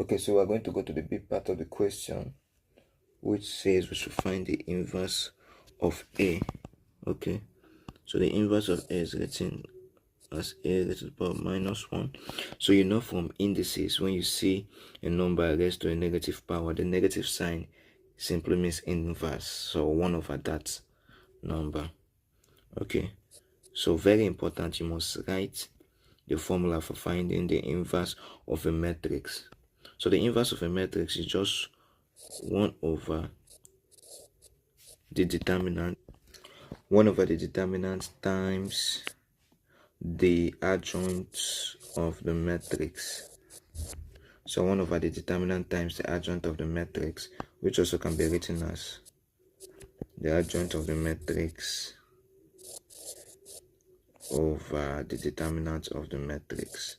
Okay, so we're going to go to the big part of the question, which says we should find the inverse of A. Okay, so the inverse of A is written as A raised to the power minus 1. So you know from indices, when you see a number raised to a negative power, the negative sign simply means inverse, so 1 over that number. Okay, so very important, you must write the formula for finding the inverse of a matrix. So the inverse of a matrix is just 1 over the determinant, times the adjoint of the matrix. So 1 over the determinant times the adjoint of the matrix, which also can be written as the adjoint of the matrix over the determinant of the matrix.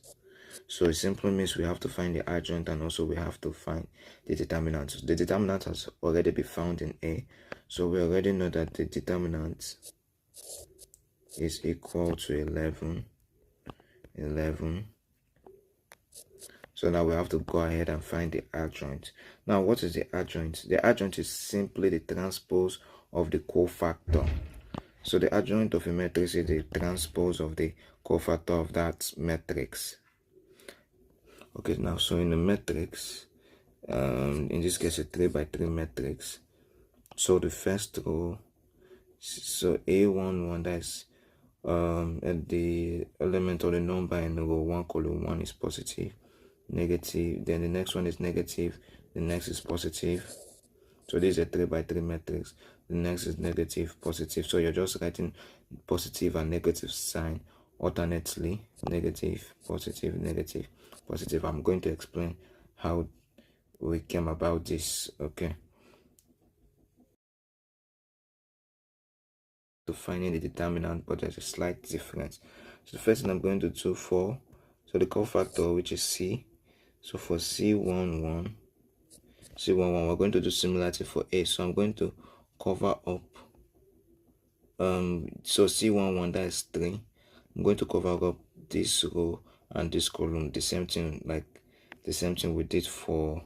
So it simply means we have to find the adjoint and also we have to find the determinant. The determinant has already been found in A, so we already know that the determinant is equal to 11. So now we have to go ahead and find the adjoint. Now, what is the adjoint? The adjoint is simply the transpose of the cofactor. So the adjoint of a matrix is the transpose of the cofactor of that matrix. Okay, now so in the matrix, in this case a 3 by 3 matrix, so the first row, so A11, that's the element or the number in row 1 column 1 is positive, negative, then the next one is negative, the next is positive. So this is a 3 by 3 matrix, the next is negative, positive. So you're just writing positive and negative sign alternately, negative, positive, negative, positive. I'm going to explain how we came about this. Okay, to finding the determinant, but there's a slight difference. So the first thing I'm going to do for, so the cofactor, which is C. So for C11, we're going to do similarity for A. So I'm going to cover up, so C11, that is 3. I'm going to cover up this row and this column, the same thing we did for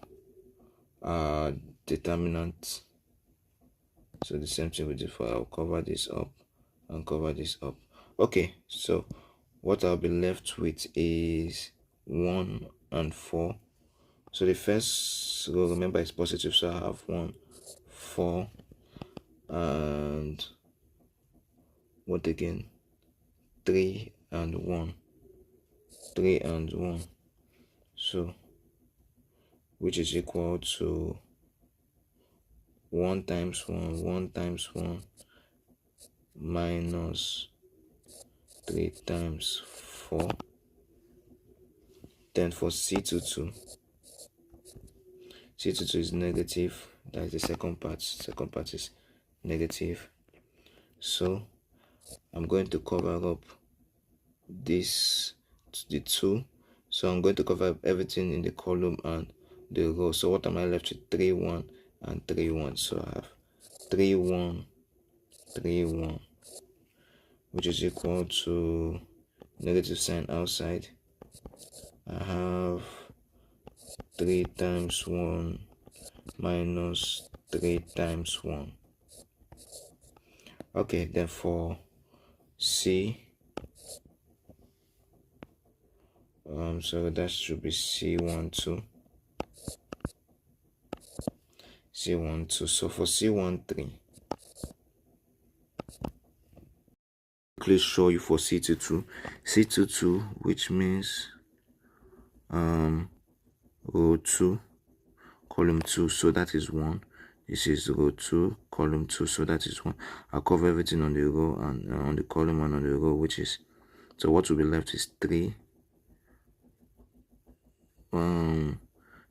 determinant. So the same thing we did for, I'll cover this up and cover this up. Okay, so what I'll be left with is 1 and 4. So the first row, remember, is positive, so I have 1, 4, and what again? 3 and 1. 3 and 1. So which is equal to 1 times 1, 1 times 1 minus 3 times 4. Then for C22 is negative. That is the second part. Second part is negative. So I'm going to cover up this, the 2. So I'm going to cover up everything in the column and the row. So what am I left with? 3, 1 and 3, 1. So I have 3, 1, 3, 1, which is equal to negative sign outside. I have 3 times 1 minus 3 times 1. Okay, then for C, so that should be C12. So for C13, please show you for C22, which means row 2, column 2, so that is 1. This is row 2, column 2, so that is 1. I'll cover everything on the row and on the column and on the row, which is, so what will be left is 3.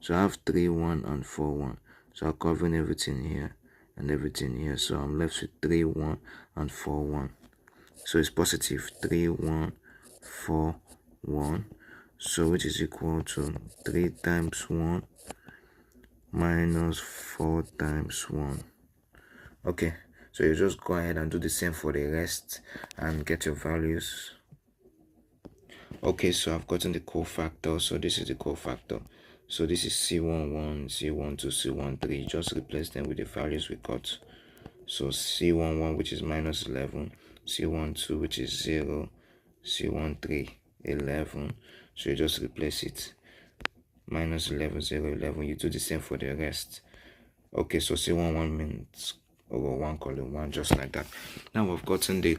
So I have 3, 1 and 4, 1. So I'm covering everything here and everything here. So I'm left with 3, 1 and 4, 1. So it's positive 3, 1, 4, 1. So which is equal to 3 times 1 minus 4 times 1. Okay, so you just go ahead and do the same for the rest and get your values. Okay, so I've gotten the cofactor. So this is the cofactor. So this is C11, C12, C13. Just replace them with the values we got. So C11, which is minus 11, C12, which is 0, C13, 11. So you just replace it. Minus 11, 0, 11. You do the same for the rest. Okay, so C11 means over 1 column 1, just like that. Now we've gotten the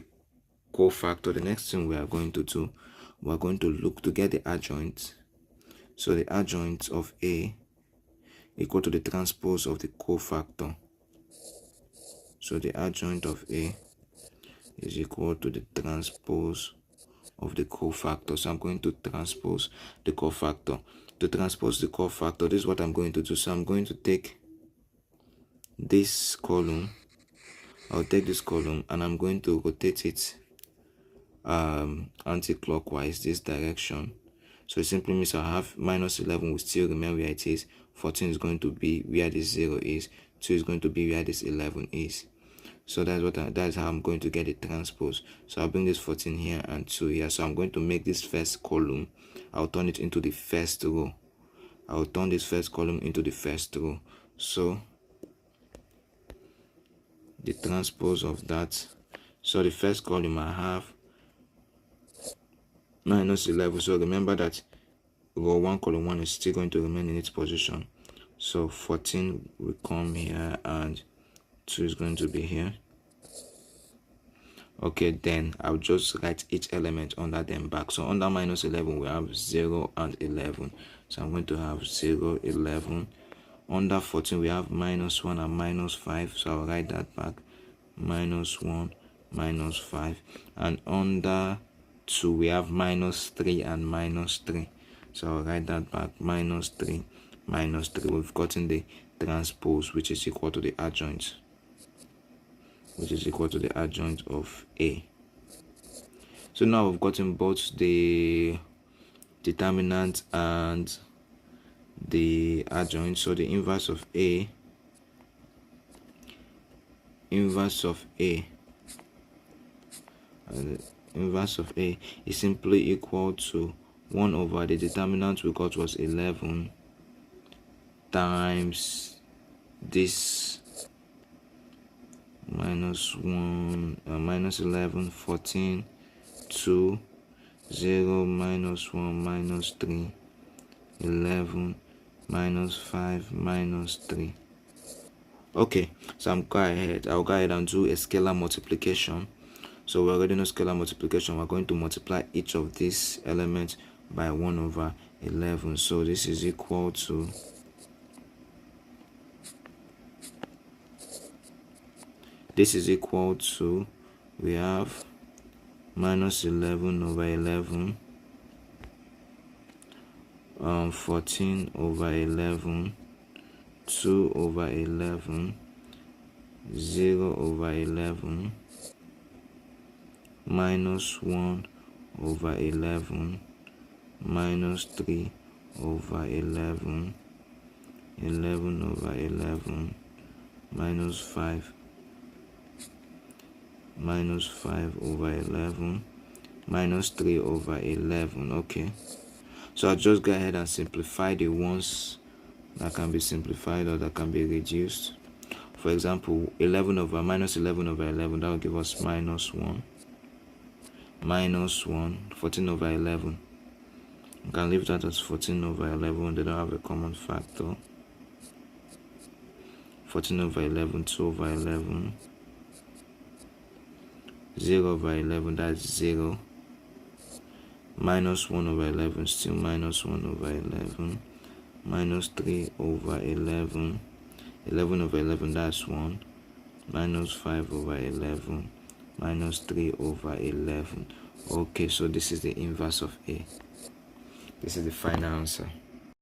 cofactor. The next thing we are going to do, we are going to look to get the adjoint. So the adjoint of A equal to the transpose of the cofactor. So the adjoint of A is equal to the transpose of the cofactor. So I'm going to transpose the cofactor. To transpose the cofactor, this is what I'm going to do. So I'm going to take this column. I'll take this column and I'm going to rotate it anti-clockwise, this direction. So it simply means I have minus 11 will still remain where it is. 14 is going to be where this 0 is. 2 is going to be where this 11 is. So that's how I'm going to get the transpose. So I'll bring this 14 here and 2 here. So I'm going to make this first column, I'll turn it into the first row. I'll turn this first column into the first row. So the transpose of that. So the first column I have minus 11. So remember that row 1 column 1 is still going to remain in its position. So 14 will come here and 2 is going to be here. Okay, then I'll just write each element under them back. So under minus 11 we have 0 and 11. So I'm going to have 0, 11. Under 14 we have minus 1 and minus 5. So I'll write that back. Minus 1, minus 5. And under 2 we have minus 3 and minus 3. So I'll write that back. Minus 3, minus 3. We've gotten the transpose, which is equal to the adjoint. Which is equal to the adjoint of A. So now we've gotten both the determinant and the adjoint. So the inverse of A is simply equal to 1 over the determinant we got was 11 times this minus 1 minus 11, 14, 2, 0, minus 1, minus 3, 11, minus 5, minus 3. Okay, so I'll go ahead and do a scalar multiplication. So we already know scalar multiplication. We're going to multiply each of these elements by 1 over 11. So this is equal to we have minus 11 over 11, 14 over 11, 2 over 11, 0 over 11, minus 1 over 11, minus 3 over 11, 11 over 11, minus 5 over 11, minus 3 over 11. Okay, so I'll just go ahead and simplify the ones that can be simplified or that can be reduced. For example, minus 11 over 11, that will give us minus 1, 14 over 11. You can leave that as 14 over 11, they don't have a common factor. 14 over 11, 2 over 11, 0 over 11, that's 0. Minus 1 over 11, still minus 1 over 11. Minus 3 over 11. 11 over 11, that's 1. Minus 5 over 11. Minus 3 over 11. Okay, so this is the inverse of A. This is the final answer.